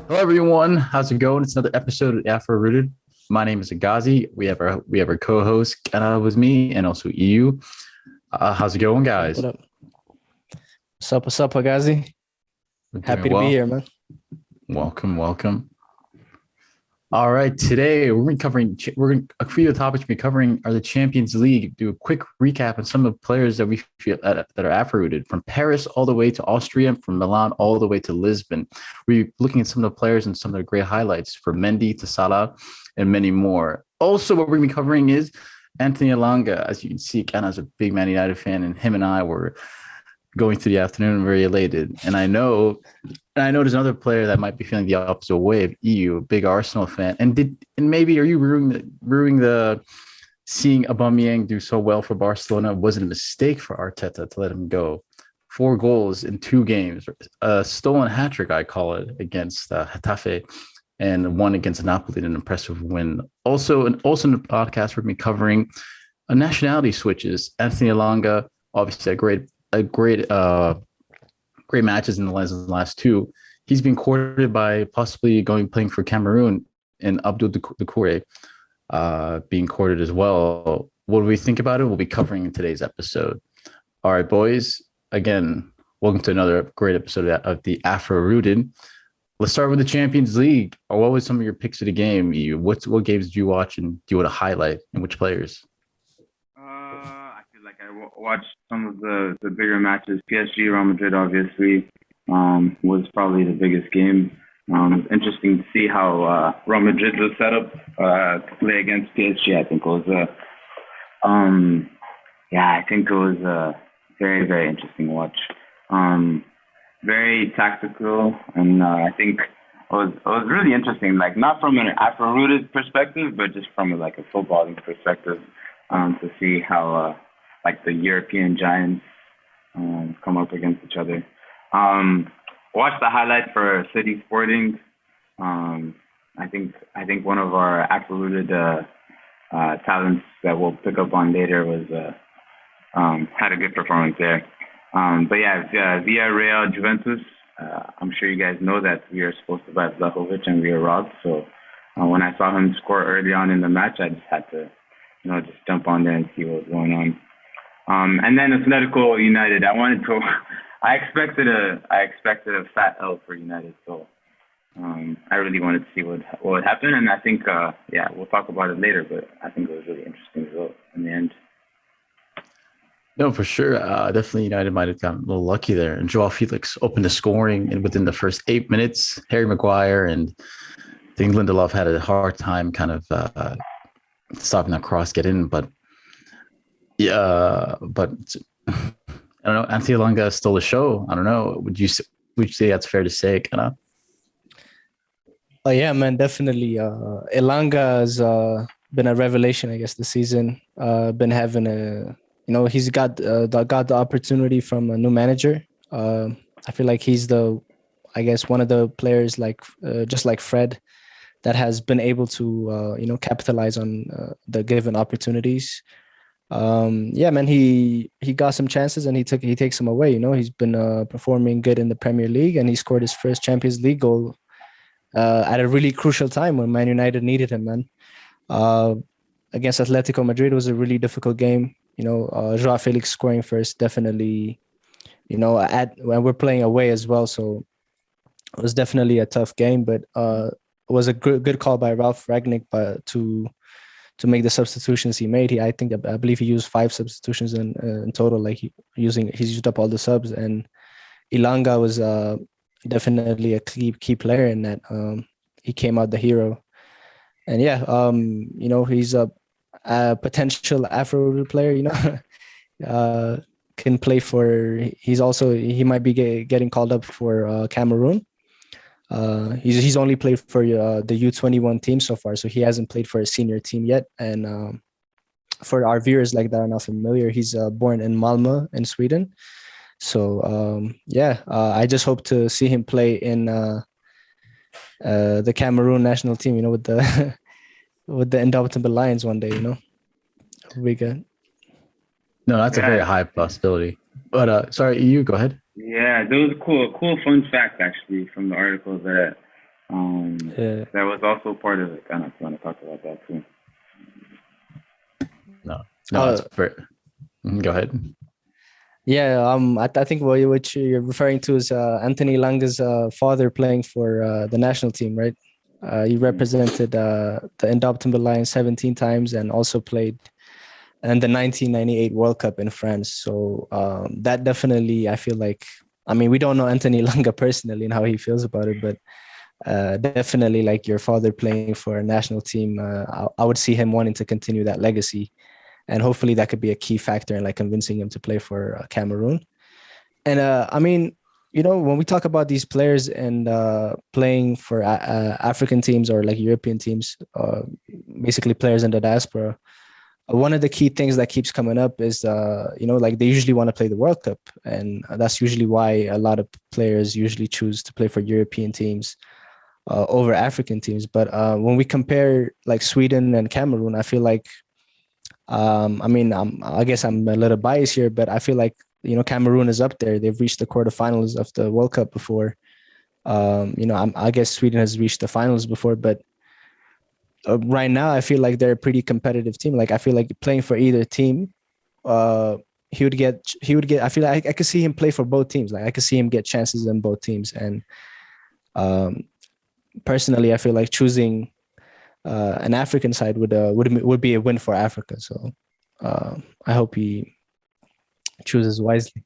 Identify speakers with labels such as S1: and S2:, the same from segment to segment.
S1: Hello everyone, how's it going? It's another episode of Afro Rooted. My name is Agaazi. We have our co-host Kenea with me, and also Eyu. How's it going,
S2: What
S1: guys?
S2: up? What's up, Agazi?
S1: We're doing
S2: Happy to be
S1: well.
S2: here, man.
S1: Welcome, welcome. All right, today we're going to be covering. A few of the topics we're covering are the Champions League. Do a quick recap on some of the players that we feel that are Afro rooted, from Paris all the way to Austria, from Milan all the way to Lisbon. We're looking at some of the players and some of their great highlights, from Mendy to Salah, and many more. Also, what we're going to be covering is Anthony Elanga. As you can see, Kena's a big Man United fan, and him and I were going through the afternoon very elated. And I know there's another player that might be feeling the opposite way of EU, a big Arsenal fan. And maybe are you ruining the seeing Aubameyang do so well for Barcelona? Was it a mistake for Arteta to let him go? 4 goals in 2 games, a stolen hat trick, I call it, against Getafe, and one against Napoli, an impressive win. Also in the podcast, we're going to be covering nationality switches. Anthony Elanga, obviously great matches in the last two. He's been courted by possibly going playing for Cameroon, and Abdoulaye Doucoure being courted as well. What do we think about it? We'll be covering in today's episode. All right, boys. Again, welcome to another great episode of the Afro Rooted. Let's start with the Champions League. Or what was some of your picks of the game? What games did you watch, and do you want to highlight, and which players?
S3: I feel like I watched some of the bigger matches. PSG, Real Madrid, obviously, was probably the biggest game. It's interesting to see how Real Madrid was set up to play against PSG. I think it was I think it was a very, very interesting watch. Very tactical, and I think it was really interesting. Like, not from an Afro-rooted perspective, but just from like a footballing perspective, to see how like the European giants come up against each other. Watch the highlight for City Sporting. I think one of our Afro-rooted talents that we'll pick up on later was had a good performance there. But yeah, Villarreal, Juventus. I'm sure you guys know that we are supposed to bet Vlahovic and we were robbed. So when I saw him score early on in the match, I just had to, just jump on there and see what was going on. And then Atletico United. I expected a fat L for United. So I really wanted to see what would happen. And I think, we'll talk about it later. But I think it was really interesting result in the end.
S1: No, for sure. Definitely United might have gotten a little lucky there. And Joao Felix opened the scoring and within the first 8 minutes. Harry Maguire and I think Lindelof had a hard time kind of stopping that cross get in. But but I don't know. Anthony Elanga stole the show. I don't know. Would you say that's fair to say, kind of?
S2: Oh yeah, man, definitely. Elanga has been a revelation, I guess, this season. Been having he's got the opportunity from a new manager. I feel like he's one of the players, like just like Fred, that has been able to capitalize on the given opportunities. Yeah, man, he got some chances and he takes them away. He's been performing good in the Premier League, and he scored his first Champions League goal at a really crucial time when Man United needed him, man. Against Atletico Madrid was a really difficult game. Joao Felix scoring first, definitely. When we're playing away as well, so it was definitely a tough game. But it was a good call by Ralph Ragnick, to make the substitutions he made. I believe he used 5 substitutions in total. Like he's used up all the subs, and Elanga was definitely a key player in that. He came out the hero, and he's a potential Afro player. Can play for. He might be getting called up for Cameroon. He's only played for the U21 team so far, so he hasn't played for a senior team yet. And for our viewers that are not familiar, he's born in Malmö in Sweden. So I just hope to see him play in the Cameroon national team. With the with the Indomitable Lions one day. It'll be good.
S1: No, that's a very high possibility. But sorry, you go ahead.
S3: Yeah, there was a cool fun fact actually from the article that That was also part of it. I don't know if you want to talk about that too.
S1: No, that's very. Go ahead.
S2: Yeah, I think what you're referring to is Anthony Elanga's father playing for the national team, right? He represented the Indomitable Lions 17 times and also played in the 1998 World Cup in France. So that definitely, I feel like, I mean, we don't know Anthony Elanga personally and how he feels about it, but definitely like your father playing for a national team, I would see him wanting to continue that legacy. And hopefully that could be a key factor in like convincing him to play for Cameroon. And I mean, you know, when we talk about these players and playing for African teams or like European teams, basically players in the diaspora, one of the key things that keeps coming up is, you know, like they usually want to play the World Cup. And that's usually why a lot of players usually choose to play for European teams over African teams. But when we compare like Sweden and Cameroon, I feel like, I mean, I guess I'm a little biased here, but I feel like, you know, Cameroon is up there. They've reached the quarterfinals of the World Cup before. You know, I guess Sweden has reached the finals before, but right now I feel like they're a pretty competitive team. Like I feel like playing for either team, he would get. I feel like I could see him play for both teams. Like I could see him get chances in both teams. And personally, I feel like choosing an African side would be a win for Africa. So I hope he chooses wisely.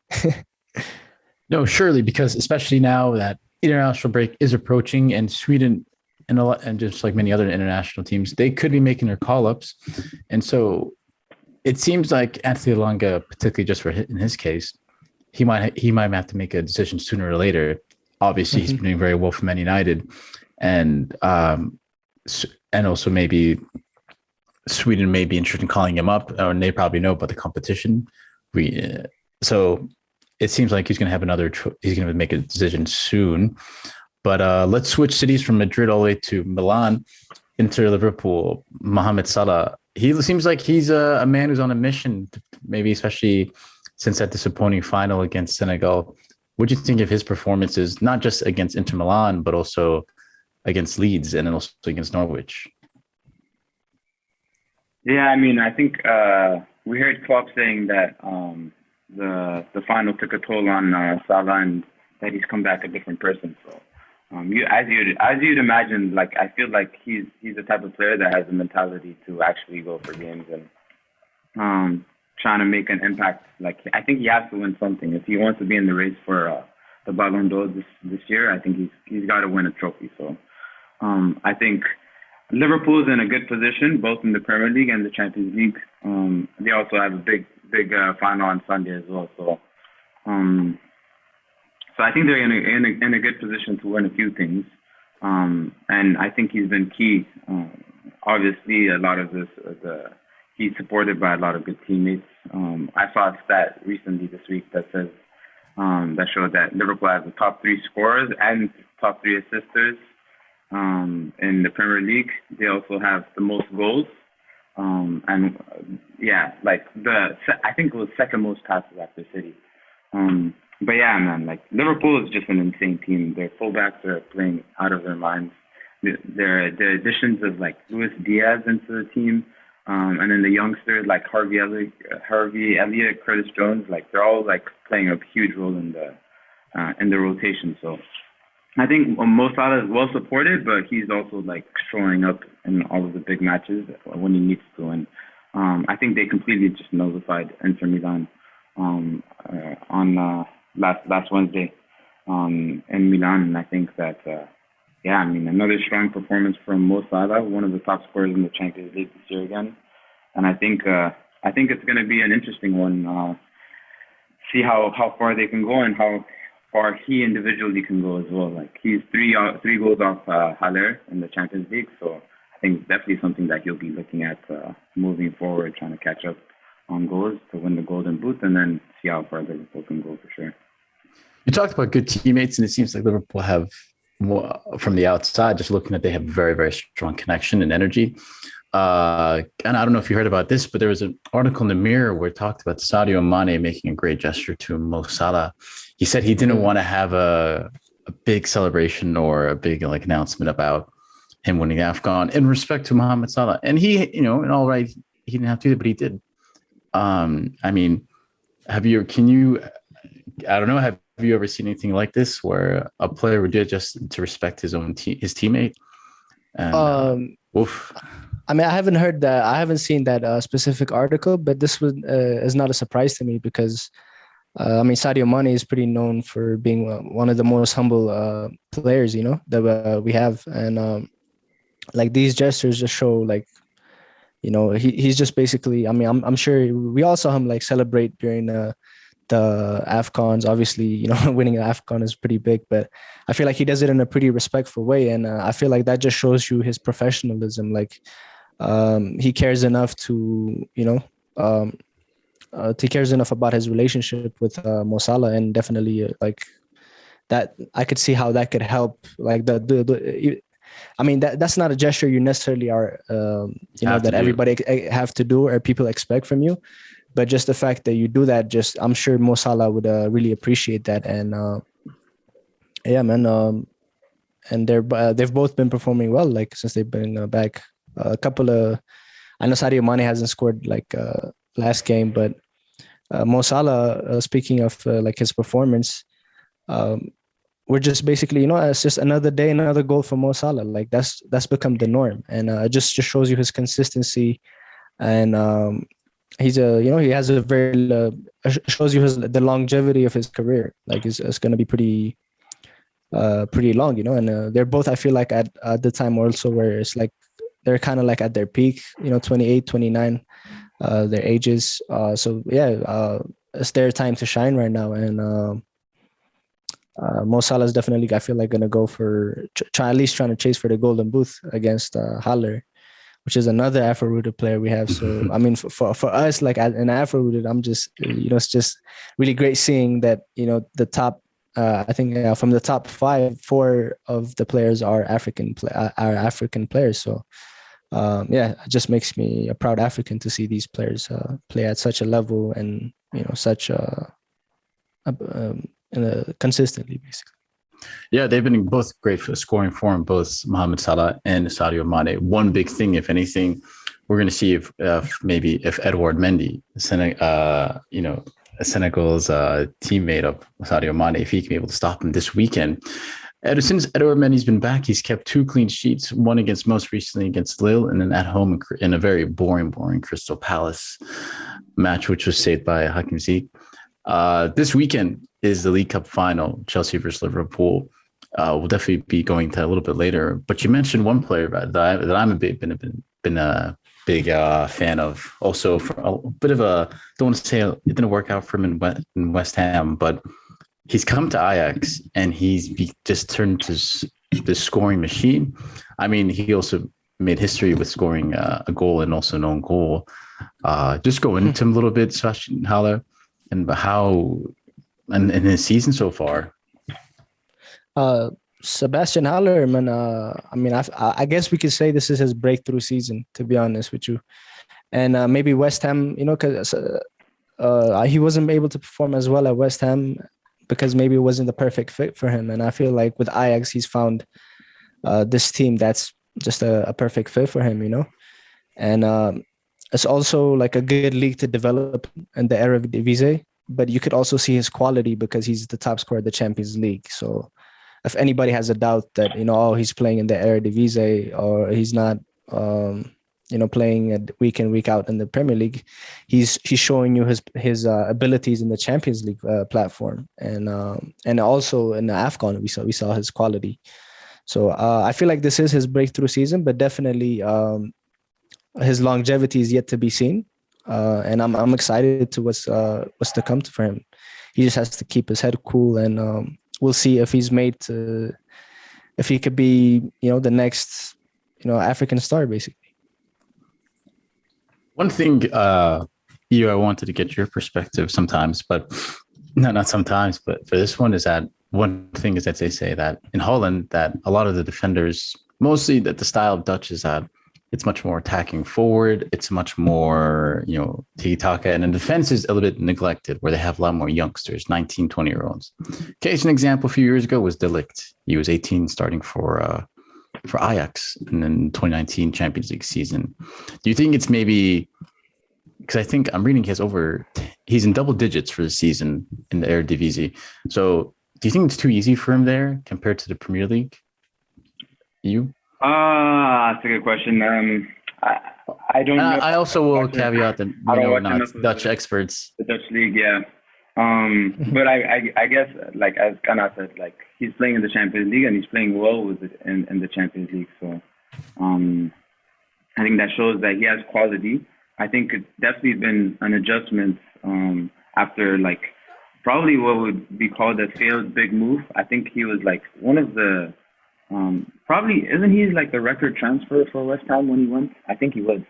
S1: No, surely, because especially now that international break is approaching and Sweden and just like many other international teams, they could be making their call-ups. And so it seems like Anthony Elanga, particularly just in his case, he might have to make a decision sooner or later. Obviously, he's been doing very well for Man United. And also maybe Sweden may be interested in calling him up, or they probably know about the competition. So it seems like he's going to have he's going to make a decision soon. But let's switch cities from Madrid all the way to Milan, Inter, Liverpool. Mohamed Salah. He seems like he's a man who's on a mission, maybe especially since that disappointing final against Senegal. What do you think of his performances, not just against Inter Milan, but also against Leeds and then also against Norwich?
S3: Yeah, I mean, I think we heard Klopp saying that the final took a toll on Salah and that he's come back a different person. So as you'd imagine, like I feel like he's the type of player that has the mentality to actually go for games and trying to make an impact. Like I think he has to win something if he wants to be in the race for the Ballon d'Or this year. I think he's got to win a trophy. So I think Liverpool's in a good position, both in the Premier League and the Champions League. They also have a big final on Sunday as well. So I think they're in a good position to win a few things. And I think he's been key. Obviously, a lot of he's supported by a lot of good teammates. I saw a stat recently this week that says that showed that Liverpool has the top 3 scorers and top 3 assisters in the Premier League. They also have the most goals. I think it was second most passes after City. But yeah, man, like Liverpool is just an insane team. Their fullbacks are playing out of their minds. Their additions of like Luis Diaz into the team, and then the youngsters like Harvey Elliott, Curtis Jones, like they're all like playing a huge role in the rotation. So I think Mo Salah is well supported, but he's also like showing up in all of the big matches when he needs to. And I think they completely just nullified Inter Milan on last Wednesday in Milan. And I think that another strong performance from Mo Salah, one of the top scorers in the Champions League this year again. And I think it's going to be an interesting one. See how far they can go and how far he individually can go as well. Like he's three goals off Haller in the Champions League, so I think it's definitely something that he'll be looking at moving forward, trying to catch up on goals to win the Golden Boot, and then see how far Liverpool can go for sure.
S1: You talked about good teammates, and it seems like Liverpool have more from the outside. Just looking at, they have very, very strong connection and energy. And I don't know if you heard about this, but there was an article in the Mirror where it talked about Sadio Mane making a great gesture to Mo Salah. He said he didn't want to have a a big celebration or a big like announcement about him winning AFCON in respect to Mohamed Salah. And he, in all right, he didn't have to do it, but he did. I mean, I don't know, have you ever seen anything like this where a player would do it just to respect his teammate? And, oof.
S2: I mean, I haven't heard that. I haven't seen that specific article, but this is not a surprise to me because, I mean, Sadio Mane is pretty known for being one of the most humble players, that we have. And like these gestures just show like, he's just basically, I mean, I'm sure we all saw him like celebrate during the AFCONs. Obviously, winning the AFCON is pretty big, but I feel like he does it in a pretty respectful way. And I feel like that just shows you his professionalism. Like he cares enough to, he cares enough about his relationship with Mo Salah, and definitely like that, I could see how that could help. Like I mean, that's not a gesture you necessarily are, that everybody have to do or people expect from you. But just the fact that you do that, I'm sure Mo Salah would really appreciate that. And yeah, man. And they've both been performing well, like since they've been back. I know Sadio Mane hasn't scored like last game, but Mo Salah, speaking of like his performance, we're just basically, it's just another day, another goal for Mo Salah. Like that's become the norm, and it just shows you his consistency, and he's he has a very shows you the longevity of his career. Like it's going to be pretty long, and they're both, I feel like at the time also where it's like they're kind of like at their peak, 28, 29, their ages. So yeah, it's their time to shine right now, and Mo Salah is definitely, I feel like, going to go for at least trying to chase for the golden boot against Haller, which is another Afro Rooted player we have. So I mean, for us, like in Afro Rooted, I'm just, it's just really great seeing that, the top, I think from the top 4 of the players are African players. So yeah, it just makes me a proud African to see these players play at such a level and, such consistently, basically.
S1: Yeah, they've been both great for scoring form, both Mohamed Salah and Sadio Mane. One big thing, if anything, we're going to see if Edouard Mendy, Senegal's teammate of Sadio Mane, if he can be able to stop him this weekend. Since Edouard Mendy's been back, he's kept 2 clean sheets, one most recently against Lille, and then at home in a very boring Crystal Palace match, which was saved by Hakim Ziyech. This weekend is the League Cup final, Chelsea versus Liverpool. We'll definitely be going to a little bit later. But you mentioned one player that I'm been a big fan of. Also, for a bit of don't want to say it didn't work out for him in West Ham, but he's come to Ajax and he's just turned to this scoring machine. I mean, he also made history with scoring a goal and also an own goal. Just go into him a little bit, Sebastien Haller, and how and in his season so far.
S2: Sebastien Haller, man. I mean, I guess we could say this is his breakthrough season, to be honest with you. And maybe West Ham, because he wasn't able to perform as well at West Ham because maybe it wasn't the perfect fit for him. And I feel like with Ajax, he's found this team that's just a perfect fit for him, And it's also like a good league to develop in the Eredivisie, but you could also see his quality because he's the top scorer of the Champions League. So if anybody has a doubt that, he's playing in the Eredivisie or he's not, playing week in, week out in the Premier League, he's showing you his abilities in the Champions League platform. And also in the AFCON, we saw his quality. So I feel like this is his breakthrough season, but definitely his longevity is yet to be seen. And I'm excited to what's to come for him. He just has to keep his head cool, and we'll see if he's if he could be, the next, African star, basically.
S1: One thing, I wanted to get your perspective sometimes, but not sometimes, but for this one is that one thing is that they say that in Holland that a lot of the defenders, mostly that the style of Dutch is that it's much more attacking forward. It's much more, tiki-taka. And the defense is a little bit neglected where they have a lot more youngsters, 19, 20-year-olds. Case an example a few years ago was De Ligt. He was 18 starting for Ajax and then 2019 Champions League season. Do you think it's maybe, because I think I'm reading he's in double digits for the season in the Eredivisie. So do you think it's too easy for him there compared to the Premier League? You?
S3: That's a good question. I don't know.
S1: I also will caveat that we're not Dutch experts.
S3: The Dutch league, yeah. But I guess, like as Kana said, like he's playing in the Champions League and he's playing well with it in the Champions League. So I think that shows that he has quality. I think it's definitely been an adjustment after like probably what would be called a failed big move. I think he was like one of the probably isn't he like the record transfer for West Ham when he went? I think he was.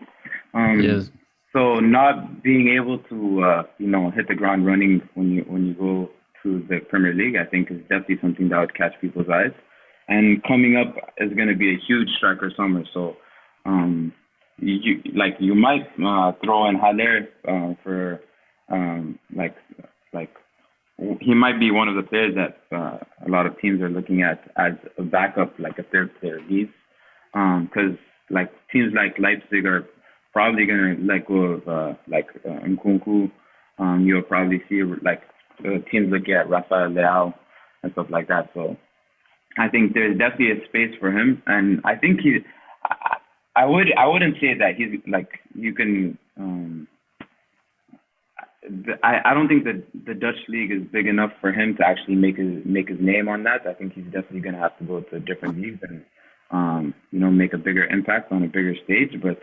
S1: Yes.
S3: So not being able to hit the ground running when you go to the Premier League, I think is definitely something that would catch people's eyes. And coming up is going to be a huge striker summer. So you might throw in Haller for he might be one of the players that a lot of teams are looking at as a backup, like a third player leads. Because like teams like Leipzig are probably going to let go of Nkunku. You'll probably see like teams looking at Rafael Leao and stuff like that. So I think there's definitely a space for him, and I think I wouldn't say that he's like you can. I don't think that the Dutch league is big enough for him to actually make his name on that. I think he's definitely going to have to go to different leagues and make a bigger impact on a bigger stage. But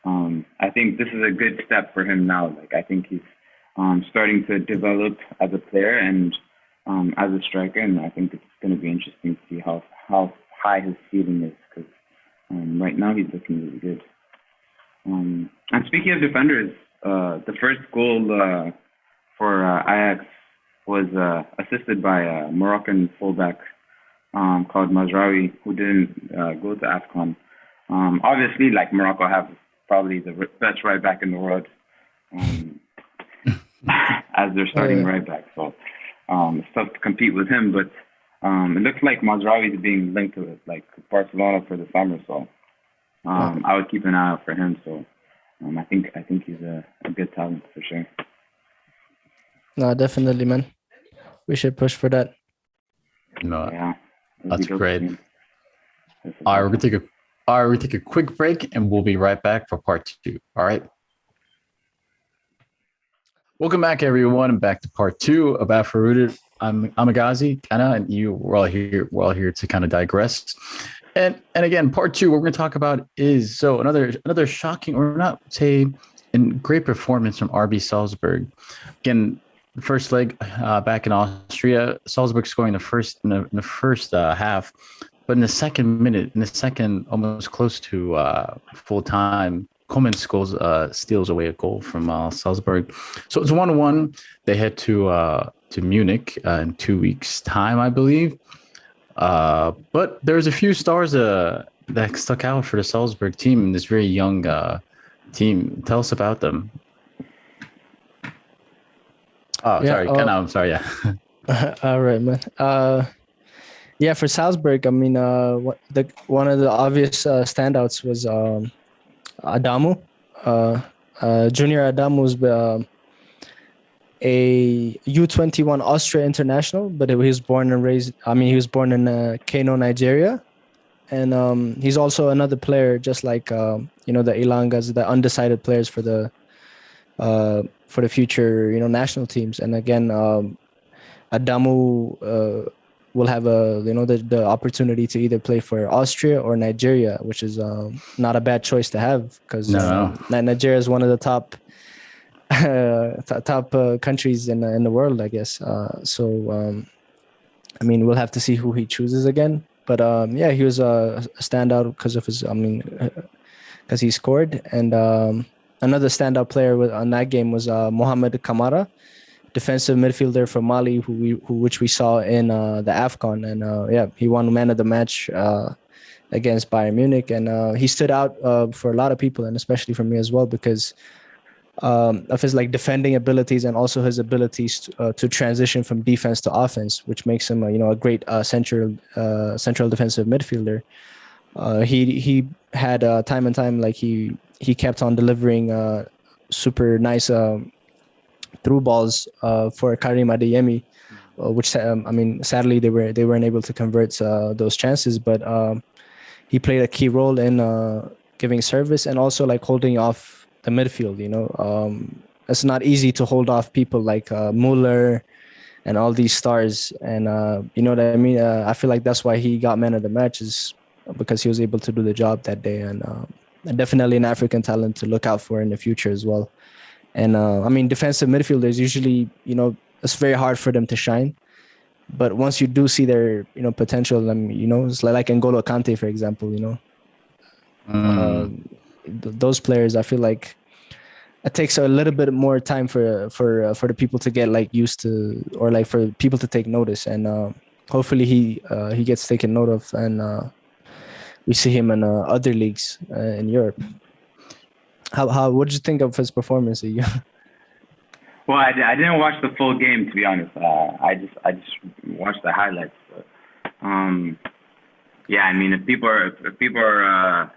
S3: I think this is a good step for him now. Like I think he's starting to develop as a player and as a striker, and I think it's going to be interesting to see how high his ceiling is because right now he's looking really good. And speaking of defenders. The first goal for Ajax was assisted by a Moroccan fullback called Mazraoui, who didn't go to AFCON. Obviously, like Morocco have probably the best right back in the world as their starting right back. So it's tough to compete with him, but it looks like Mazraoui is being linked to it, like Barcelona for the summer. So I would keep an eye out for him. So. I think he's a good talent for sure.
S2: No, definitely, man. We should push for that.
S1: No,
S3: yeah,
S1: that's great. All right, we're gonna take a quick break, and we'll be right back for part 2. All right. Welcome back, everyone, and back to part 2 of Afro Rooted. I'm Agaazi, Kenea, and you. We're all here to kind of digress. And again, part 2, what we're going to talk about is another shocking, or not say, great performance from RB Salzburg. Again, the first leg back in Austria, Salzburg scoring the first half, but in the second almost close to full time, Coman steals away a goal from Salzburg. So it's 1-1. They head to Munich in 2 weeks' time, I believe. But there's a few stars that stuck out for the Salzburg team, this very young team. Tell us about them. Oh, sorry, Kenea, I'm sorry. Yeah.
S2: All right, man. For Salzburg, I mean, one of the obvious standouts was Adamu. Junior Adamu was a U21 Austria international, but he was born and raised. I mean, he was born in Kano, Nigeria, and he's also another player, just like the Elangas, the undecided players for the future national teams. And again, Adamu will have the opportunity to either play for Austria or Nigeria, which is not a bad choice to have because Nigeria is one of the top countries in the world, I guess. I mean, we'll have to see who he chooses again. But he was a standout because of his. I mean, because he scored. And another standout player on that game was Mohamed Camara, defensive midfielder from Mali, which we saw in the AFCON. And he won man of the match against Bayern Munich, and he stood out for a lot of people, and especially for me as well, because of his like defending abilities and also his abilities to transition from defense to offense, which makes him a great central defensive midfielder. He had time and time like he kept on delivering super nice through balls for Karim Adeyemi, which sadly they weren't able to convert those chances, but he played a key role in giving service and also like holding off the midfield. It's not easy to hold off people like Muller and all these stars, and you know what I mean. I feel like that's why he got man of the match, is because he was able to do the job that day, and definitely an African talent to look out for in the future as well. And defensive midfielders usually, it's very hard for them to shine. But once you do see their, potential, it's like N'Golo Kante, for example, those players, I feel like it takes a little bit more time for the people to get like used to, or like for people to take notice. And hopefully he gets taken note of, and we see him in other leagues in Europe. What did you think of his performance?
S3: Well, I didn't watch the full game, to be honest. I just watched the highlights. But, if people are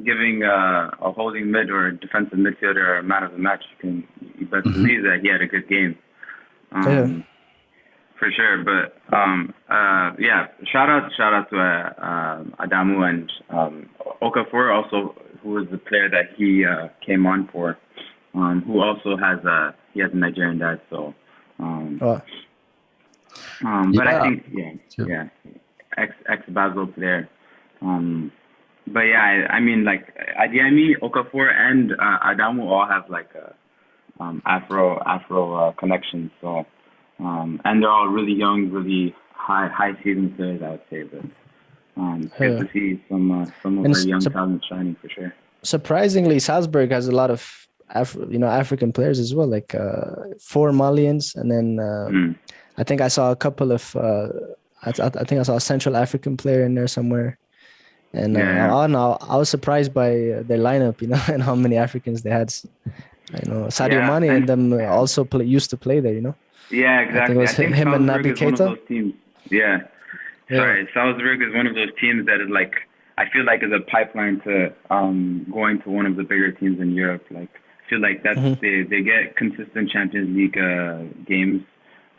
S3: giving a holding mid or a defensive midfielder a man of the match, you best believe that he had a good game. For sure. But shout out to Adamu and Okafor also, who was the player that he came on for, who also has a Nigerian dad. So, but I think ex Basel player. But yeah, like Adeyemi, Okafor, and Adamu all have like Afro connections. So, and they're all really young, really high season players, I would say. But good to see some of our young talent shining for sure.
S2: Surprisingly, Salzburg has a lot of African players as well, like 4 Malians, and then I think I saw a couple of I think I saw a Central African player in there somewhere. And I was surprised by their lineup, and how many Africans they had. Sadio Mane and them also used to play there,
S3: Yeah, exactly.
S2: I think him and Naby Keita.
S3: Yeah. Sorry, Salzburg is one of those teams that is like, I feel like is a pipeline to going to one of the bigger teams in Europe. Like, I feel like that's they get consistent Champions League games.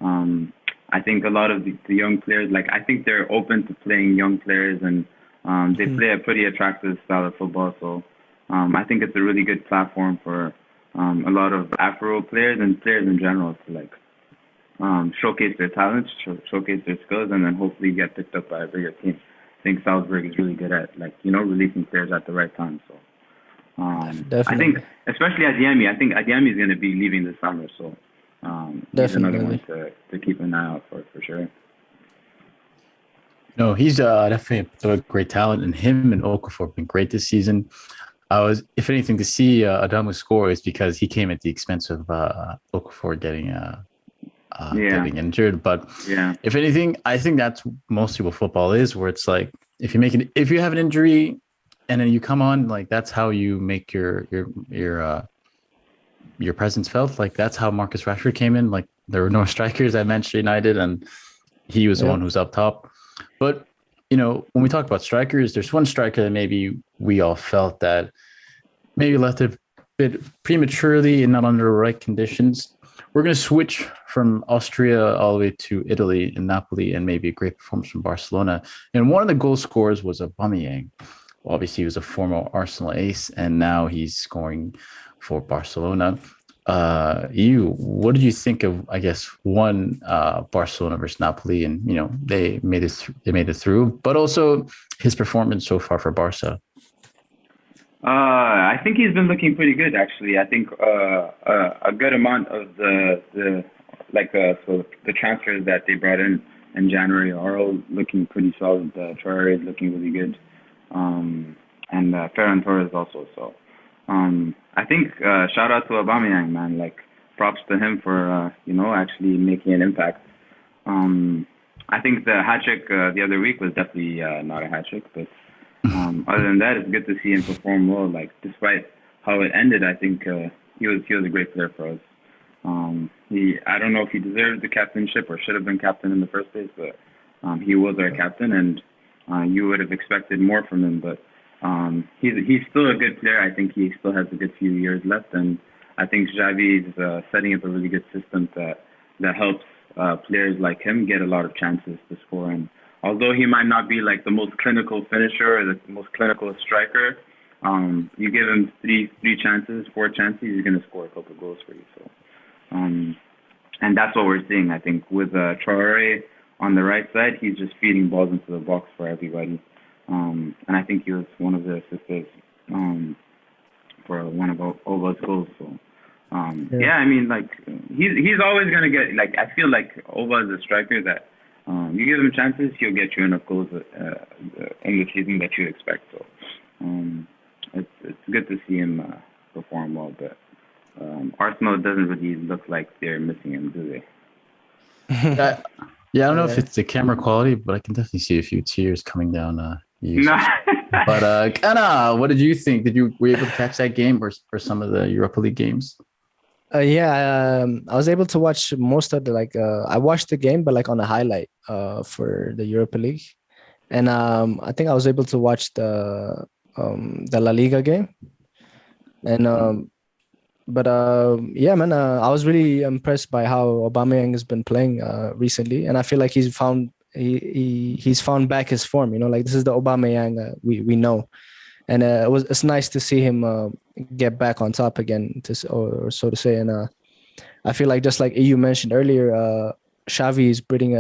S3: I think a lot of the young players, like I think they're open to playing young players, and they play a pretty attractive style of football. So I think it's a really good platform for a lot of Afro players and players in general to like showcase their talents, showcase their skills, and then hopefully get picked up by a bigger team. I think Salzburg is really good at releasing players at the right time. So I think especially Adeyemi, I think Adeyemi is going to be leaving this summer. So he's another one to keep an eye out for sure.
S1: No, he's definitely a great talent, and him and Okafor have been great this season. If anything, to see Adamu score is because he came at the expense of Okafor getting injured. But if anything, I think that's mostly what football is, where it's like if you have an injury and then you come on, like that's how you make your presence felt. Like that's how Marcus Rashford came in. Like there were no strikers at Manchester United, and he was the one who's up top. But when we talk about strikers, there's one striker that maybe we all felt that maybe left a bit prematurely and not under the right conditions. We're going to switch from Austria all the way to Italy and Napoli, and maybe a great performance from Barcelona. And one of the goal scorers was Aubameyang. Obviously, he was a former Arsenal ace, and now he's scoring for Barcelona. What did you think of, I guess, Barcelona versus Napoli, and they made it through, but also his performance so far for Barca?
S3: I think he's been looking pretty good, actually. I think a good amount of the transfers that they brought in January are all looking pretty solid. Traore is looking really good, and Ferran Torres also. So I think shout out to Aubameyang, man. Like props to him for actually making an impact. I think the hat trick the other week was definitely not a hat trick, but Other than that, it's good to see him perform well. Like despite how it ended, I think he was a great player for us. I don't know if he deserved the captainship or should have been captain in the first place, but he was our captain, and you would have expected more from him. But he's still a good player. I think he still has a good few years left, and I think Xavi is setting up a really good system that helps players like him get a lot of chances to score. And although he might not be like the most clinical finisher or the most clinical striker, you give him three chances, 4 chances, he's going to score a couple of goals for you. So, and that's what we're seeing. I think with Traoré on the right side, he's just feeding balls into the box for everybody. And I think he was one of the assisters for one of Oba's goals. So, yeah, I mean, like he's always gonna get. Like I feel like Oba is a striker that you give him chances, he'll get you enough goals in the season that you expect. So, it's good to see him perform well, but Arsenal doesn't really look like they're missing him, do they?
S1: Yeah, I don't know if it's the camera quality, but I can definitely see a few tears coming down. But Kenea, what did you think? Were you able to catch that game or some of the Europa League games?
S2: I was able to watch most of the I watched the game, but like on a highlight for the Europa League, and I think I was able to watch the La Liga game, and yeah, man, I was really impressed by how Aubameyang has been playing recently, and I feel like he's found back his form. You know, like this is the Aubameyang we know, and it's nice to see him get back on top again, or so to say. And I feel like just like Eyu mentioned earlier, Xavi is building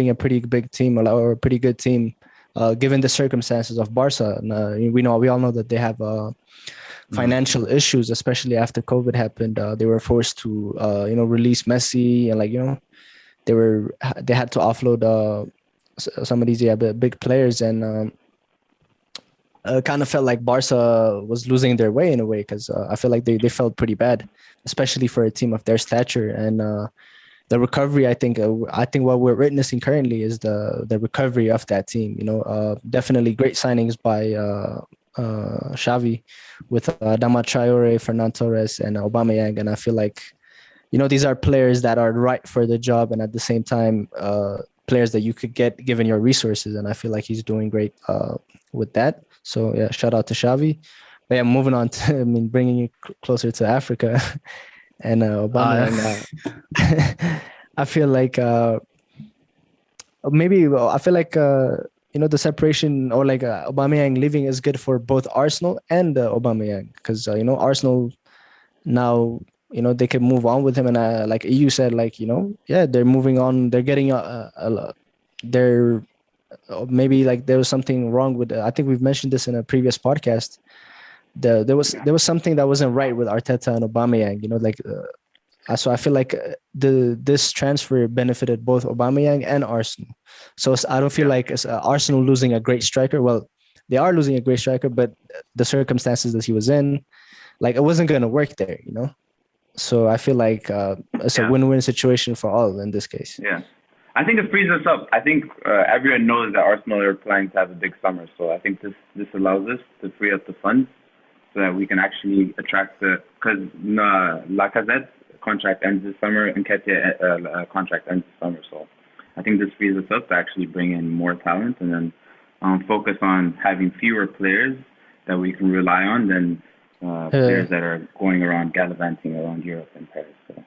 S2: a pretty big team or a pretty good team, given the circumstances of Barca. And we all know that they have financial issues, especially after COVID happened. They were forced to release Messi, and they had to offload some of these big players, and kind of felt like Barca was losing their way in a way, because I feel like they felt pretty bad, especially for a team of their stature. And the recovery, I think what we're witnessing currently is the recovery of that team. Definitely great signings by Xavi with Adama Traoré, Ferran Torres, and Aubameyang. And I feel like, these are players that are right for the job, and at the same time, players that you could get given your resources. And I feel like he's doing great with that. So yeah, shout out to Xavi. But yeah, moving on to, bringing you closer to Africa and Aubameyang. I feel like the separation, or like Aubameyang leaving is good for both Arsenal and Aubameyang, because Arsenal now they can move on with him, and like you said, they're moving on. They're getting maybe like there was something wrong with. I think we've mentioned this in a previous podcast. There was something that wasn't right with Arteta and Aubameyang. So I feel like this transfer benefited both Aubameyang and Arsenal. So I don't feel like it's Arsenal losing a great striker. Well, they are losing a great striker, but the circumstances that he was in, like it wasn't going to work there, So I feel like it's a win-win situation for all in this case.
S3: Yeah. I think it frees us up. I think everyone knows that Arsenal are planning to have a big summer. So I think this allows us to free up the funds so that we can actually attract because Lacazette's contract ends this summer and Ketsa contract ends this summer. So I think this frees us up to actually bring in more talent and then focus on having fewer players that we can rely on than players that are going around gallivanting around Europe and Paris. So,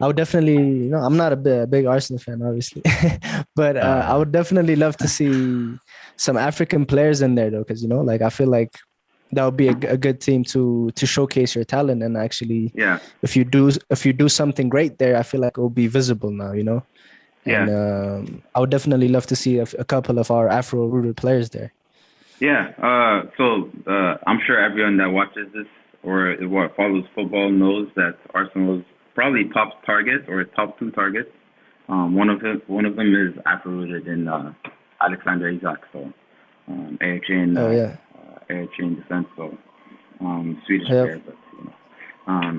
S2: I would definitely, I'm not a big Arsenal fan, obviously, but I would definitely love to see some African players in there, though, because I feel like that would be a good team to showcase your talent, and actually, if you do something great there, I feel like it will be visible now, And I would definitely love to see a couple of our Afro Rooted players there.
S3: Yeah, so I'm sure everyone that watches this or follows football knows that Arsenal's probably top target or top 2 targets. One of them is Afro Rooted in Alexander Isak, so air chain defense, so Swedish player, but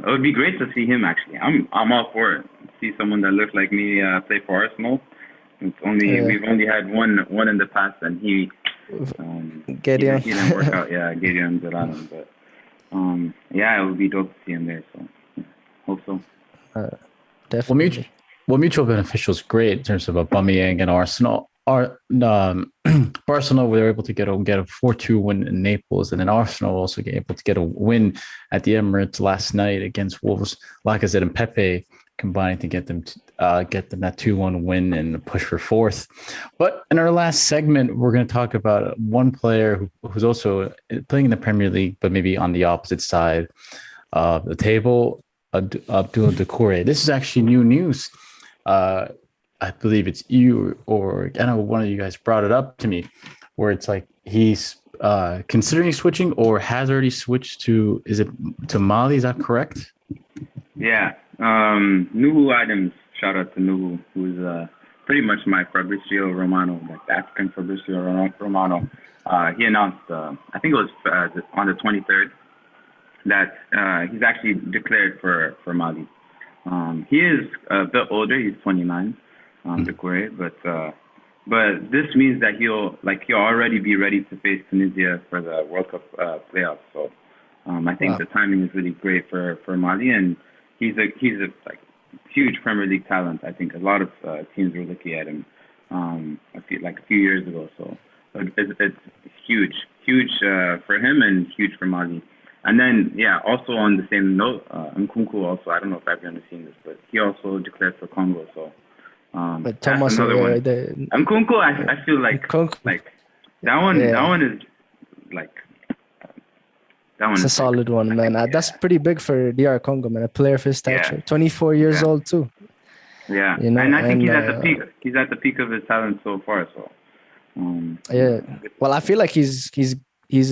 S3: it would be great to see him actually. I'm all for it. See someone that looks like me play for Arsenal. We've only had one in the past, and he
S2: Gideon.
S3: He didn't work out. Yeah, Gideon Zidane. But yeah, it would be dope to see him there. So yeah, hope so.
S2: Definitely.
S1: Well, mutual beneficial is great in terms of Aubameyang and Arsenal. Barcelona were able to get a 4-2 win in Naples, and then Arsenal also able to get a win at the Emirates last night against Wolves. Lacazette and Pepe combining to get them that 2-1 win and push for fourth. But in our last segment, we're going to talk about one player who's also playing in the Premier League, but maybe on the opposite side of the table, Abdoulaye Doucoure. This is actually new news. I believe it's you or I know one of you guys brought it up to me, where it's like he's considering switching or has already switched to Mali? Is that correct?
S3: Yeah. Nuhu Adams, shout out to Nuhu, who's pretty much my Fabrizio Romano, like the African Fabrizio Romano. He announced, I think it was on the 23rd, that he's actually declared for Mali. He is a bit older. He's 29, Doucoure, but this means that he'll already be ready to face Tunisia for the World Cup playoffs. So I think the timing is really great for Mali, and he's a huge Premier League talent. I think a lot of teams were looking at him a few years ago. So it's huge for him and huge for Mali. And then, yeah, also on the same note, Nkunku also, I don't know if everyone has seen this, but he also declared for Congo. So
S2: but Thomas,
S3: that's another one. Nkunku, I feel like that one is like that one.
S2: It's a solid one, man. That's pretty big for DR Congo, man. A player of his stature, 24 years old too.
S3: Yeah, and I think he's at the peak. He's at the peak of his talent so far. So
S2: yeah, well, I feel like he's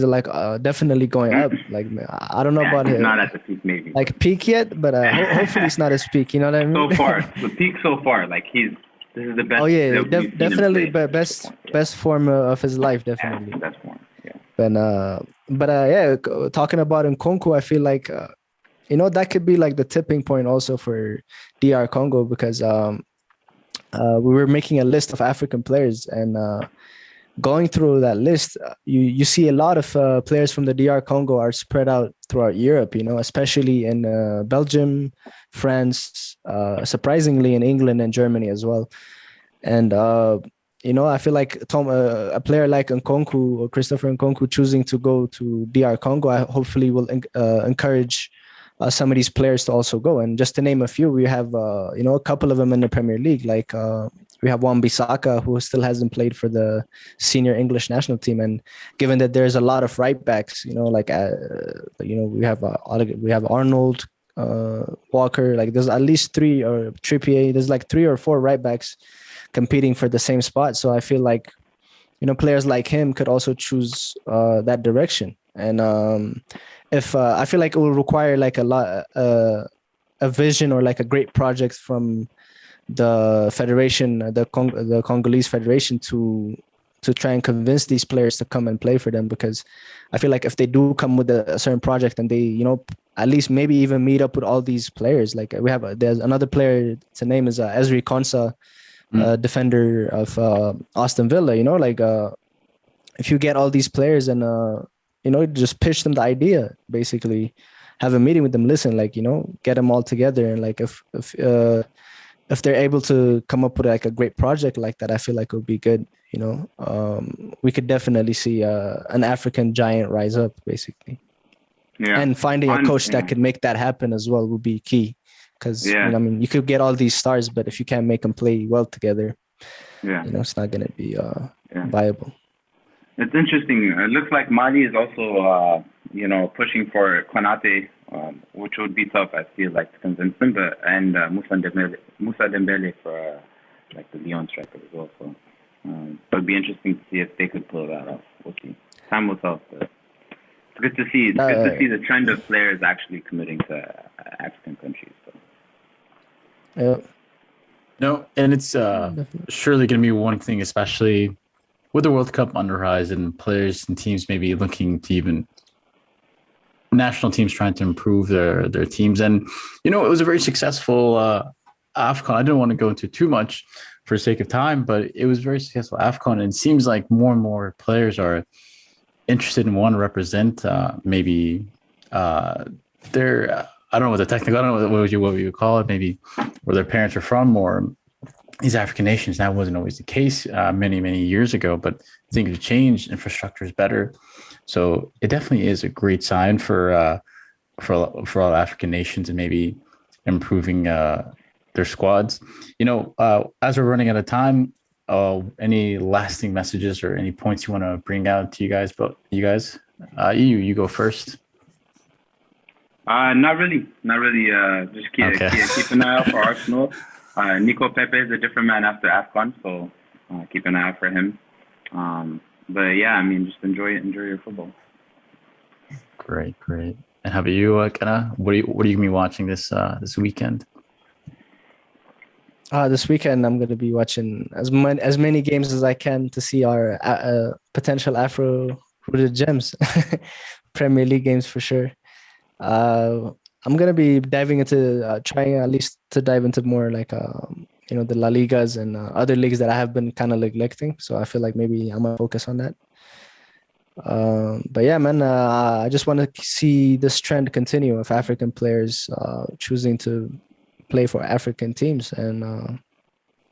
S2: like definitely going up. Like I don't know about him.
S3: Not at the peak, maybe.
S2: Like peak yet, but hopefully it's not his peak. You know what I mean?
S3: So far, the peak so far, like this is the best.
S2: Oh yeah, definitely best form of his life, definitely.
S3: Yeah, best form. Yeah.
S2: But yeah, talking about Nkunku, I feel like that could be like the tipping point also for DR Congo, because we were making a list of African players, and going through that list, you see a lot of players from the DR Congo are spread out throughout Europe, especially in Belgium, France, surprisingly in England and Germany as well. And, I feel like a player like Nkunku or Christopher Nkunku choosing to go to DR Congo, I hopefully will encourage some of these players to also go. And just to name a few, we have, a couple of them in the Premier League, like we have Wan-Bissaka, who still hasn't played for the senior English national team. And given that there's a lot of right backs, we have Arnold, Walker, like there's at least three, or Trippier, there's like 3 or 4 right backs competing for the same spot. So I feel like, players like him could also choose that direction. And if I feel like it will require like a vision or like a great project from the federation, the Congolese federation, to try and convince these players to come and play for them. Because I feel like if they do come with a certain project and they, at least maybe even meet up with all these players, like there's another player to name is Ezri Konsa, defender of Aston Villa. If you get all these players and just pitch them the idea, basically have a meeting with them, listen, get them all together, and like if they're able to come up with like a great project like that, I feel like it would be good. We could definitely see an African giant rise up, basically. Yeah. And finding a coach that could make that happen as well would be key. Because you could get all these stars, but if you can't make them play well together, it's not going to be viable.
S3: It's interesting. It looks like Mali is also, pushing for Konate, which would be tough, I feel like, to convince him, and Moussa Dembele for like the Lyon striker as well. So it would be interesting to see if they could pull that off. We'll see. Time will tell. But it's good to see. It's good to see the trend of players actually committing to African countries. So.
S2: Yeah.
S1: No, and it's surely going to be one thing, especially with the World Cup on the horizon, players and teams maybe looking to even national teams trying to improve their teams. And, it was a very successful AFCON. I didn't want to go into too much, for sake of time, but it was very successful AFCON, and it seems like more and more players are interested in want to represent maybe their I don't know what the technical, I don't know what you would call it, maybe where their parents are from or these African nations. That wasn't always the case many years ago, but things have changed. Infrastructure is better, so it definitely is a great sign for all African nations and maybe improving their squads. As we're running out of time, any lasting messages or any points you want to bring out to you guys? But you go first.
S3: Not really. Just keep an eye out for Arsenal. Nico Pepe is a different man after AFCON, so keep an eye out for him. But yeah, just enjoy your football.
S1: Great. And how about you, Kenea? What are you going to be watching this weekend?
S2: This weekend, I'm going to be watching as many games as I can to see our potential Afro Rooted gems, Premier League games for sure. I'm going to be diving into trying at least to dive into more like the La Ligas and other leagues that I have been kind of neglecting. So I feel like maybe I'm gonna focus on that. But yeah, man, I just want to see this trend continue of African players choosing to play for African teams, and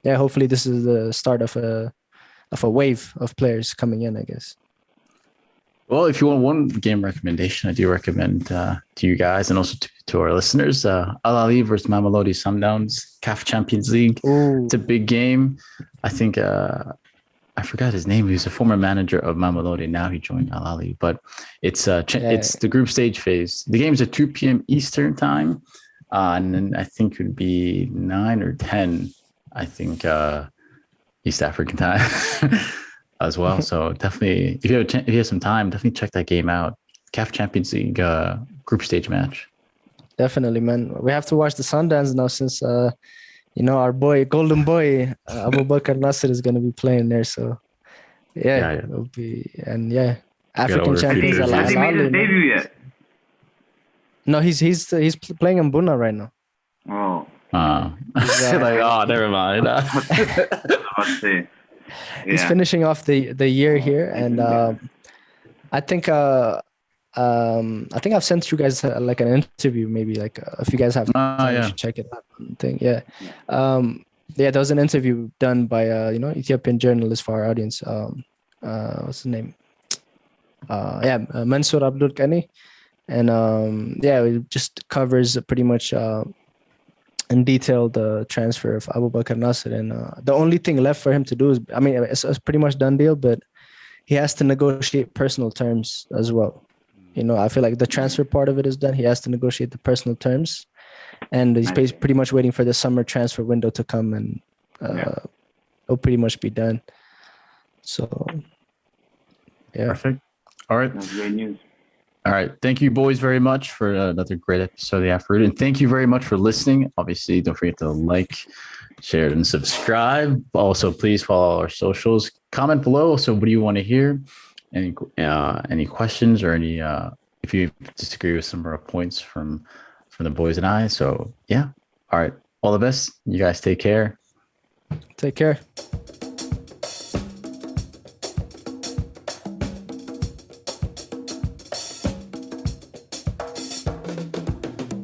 S2: hopefully this is the start of a wave of players coming in, I guess.
S1: Well, if you want one game recommendation, I do recommend to you guys and also to our listeners, Al Ahly versus Mamelodi Sundowns, CAF Champions League.
S2: Ooh.
S1: It's a big game. I think I forgot his name. He was a former manager of Mamelodi. Now he joined Al Ahly. But it's it's the group stage phase. The game's at 2 p.m. Eastern time, and then I think it would be 9 or 10. I think East African time. As well, so definitely, if you have some time, definitely check that game out. CAF Champions League group stage match.
S2: Definitely, man. We have to watch the Sundowns now since our boy, golden boy, Abubakar Nasser is going to be playing there. So it'll be African champions.
S3: Has he made his debut yet?
S2: No, he's playing in Buna right now.
S3: Oh,
S1: never mind.
S3: Let's see.
S2: He's finishing off the year here, and I think I've sent you guys like an interview, maybe like if you guys have time, you should check it out. There was an interview done by Ethiopian journalist for our audience. What's his name? Mansour Abdul Kani, and it just covers pretty much in detail the transfer of Abubakar Nasser, and the only thing left for him to do is, it's pretty much done deal, but he has to negotiate personal terms as well. I feel like the transfer part of it is done. He has to negotiate the personal terms, and he's pretty much waiting for the summer transfer window to come, and it'll pretty much be done. So, yeah.
S1: Perfect. All right.
S3: That's great news.
S1: All right. Thank you, boys, very much for another great episode of the Afro Rooted. And thank you very much for listening. Obviously, don't forget to like, share, and subscribe. Also, please follow our socials. Comment below. So what do you want to hear? Any questions or any if you disagree with some of our points from the boys and I. So, yeah. All right. All the best. You guys take care.
S2: Take care.